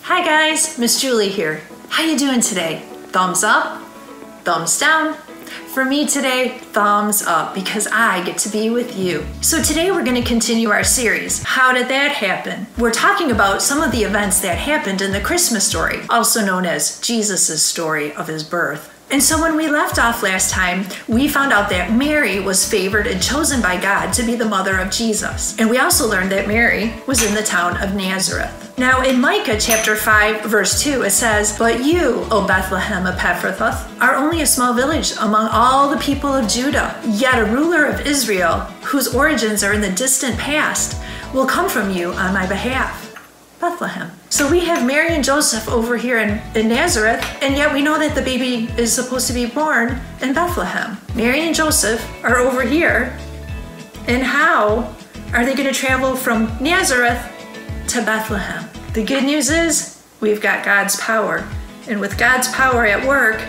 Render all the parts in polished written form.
Hi guys, Miss Julie here. How you doing today? Thumbs up? Thumbs down? For me today, thumbs up, because I get to be with you. So today we're going to continue our series, How Did That Happen? We're talking about some of the events that happened in the Christmas story, also known as Jesus' story of his birth. And so when we left off last time, we found out that Mary was favored and chosen by God to be the mother of Jesus. And we also learned that Mary was in the town of Nazareth. Now in Micah chapter 5 verse 2 it says, "But you, O Bethlehem Ephrathah, are only a small village among all the people of Judah. Yet a ruler of Israel, whose origins are in the distant past, will come from you on my behalf." Bethlehem. So we have Mary and Joseph over here in Nazareth, and yet we know that the baby is supposed to be born in Bethlehem. Mary and Joseph are over here, and how are they going to travel from Nazareth to Bethlehem? The good news is we've got God's power, and with God's power at work,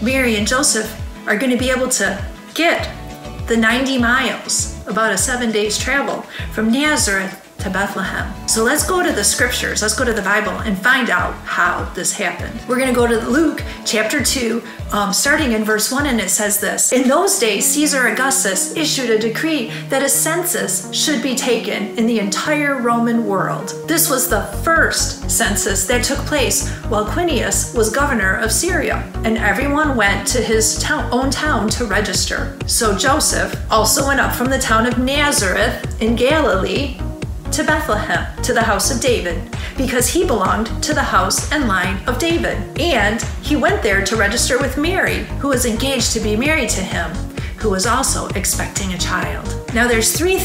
Mary and Joseph are going to be able to get the 90 miles, about a 7 days travel from Nazareth to Bethlehem. So let's go to the scriptures, let's go to the Bible and find out how this happened. We're going to go to Luke chapter 2, starting in verse 1, and it says this: "In those days, Caesar Augustus issued a decree that a census should be taken in the entire Roman world. This was the first census that took place while Quirinius was governor of Syria, and everyone went to his own town to register. So Joseph also went up from the town of Nazareth in Galilee to Bethlehem, to the house of David, because he belonged to the house and line of David. And he went there to register with Mary, who was engaged to be married to him, who was also expecting a child." Now there's three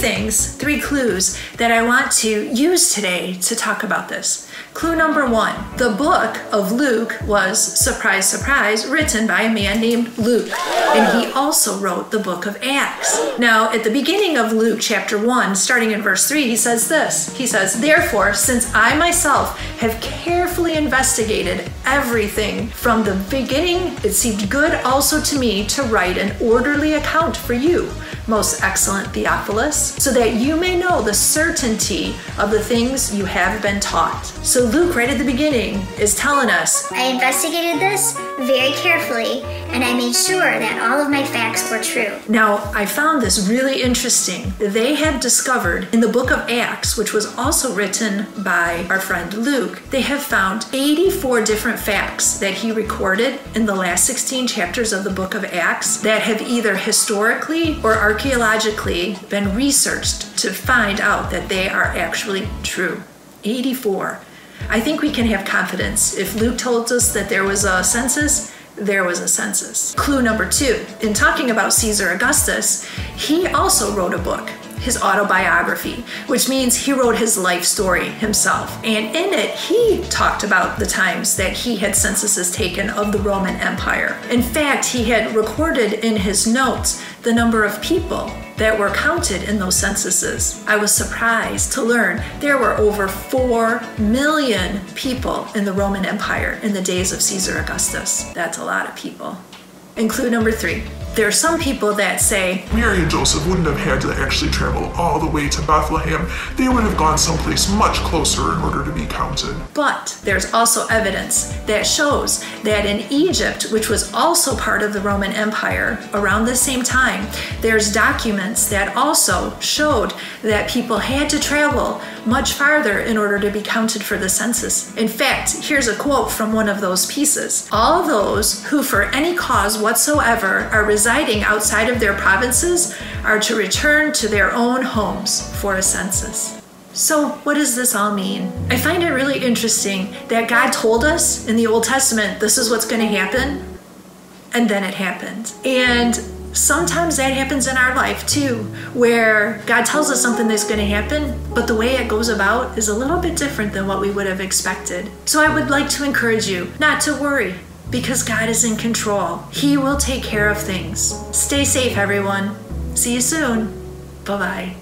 clues that I want to use today to talk about this. Clue number 1, the book of Luke was, surprise, surprise, written by a man named Luke, and he also wrote the book of Acts. Now at the beginning of Luke chapter 1, starting in verse 3, he says this. He says, "Therefore, since I myself have carefully investigated everything from the beginning, it seemed good also to me to write an orderly account for you, most excellent Theophilus, so that you may know the certainty of the things you have been taught." So Luke, right at the beginning, is telling us, I investigated this very carefully, and I made sure that all of my facts were true. Now, I found this really interesting. They had discovered in the book of Acts, which was also written by our friend Luke, they have found 84 different facts that he recorded in the last 16 chapters of the book of Acts that have either historically or archaeologically been researched to find out that they are actually true. 84. I think we can have confidence. If Luke told us that there was a census, there was a census. Clue number 2, in talking about Caesar Augustus, he also wrote a book, his autobiography, which means he wrote his life story himself. And in it, he talked about the times that he had censuses taken of the Roman Empire. In fact, he had recorded in his notes the number of people that were counted in those censuses. I was surprised to learn there were over 4 million people in the Roman Empire in the days of Caesar Augustus. That's a lot of people. And clue number 3. There are some people that say, Mary and Joseph wouldn't have had to actually travel all the way to Bethlehem. They would have gone someplace much closer in order to be counted. But there's also evidence that shows that in Egypt, which was also part of the Roman Empire around the same time, there's documents that also showed that people had to travel much farther in order to be counted for the census. In fact, here's a quote from one of those pieces. "All those who for any cause whatsoever are residing outside of their provinces are to return to their own homes for a census." So what does this all mean? I find it really interesting that God told us in the Old Testament, this is what's going to happen, and then it happened. And sometimes that happens in our life too, where God tells us something that's going to happen, but the way it goes about is a little bit different than what we would have expected. So I would like to encourage you not to worry, because God is in control. He will take care of things. Stay safe, everyone. See you soon. Bye-bye.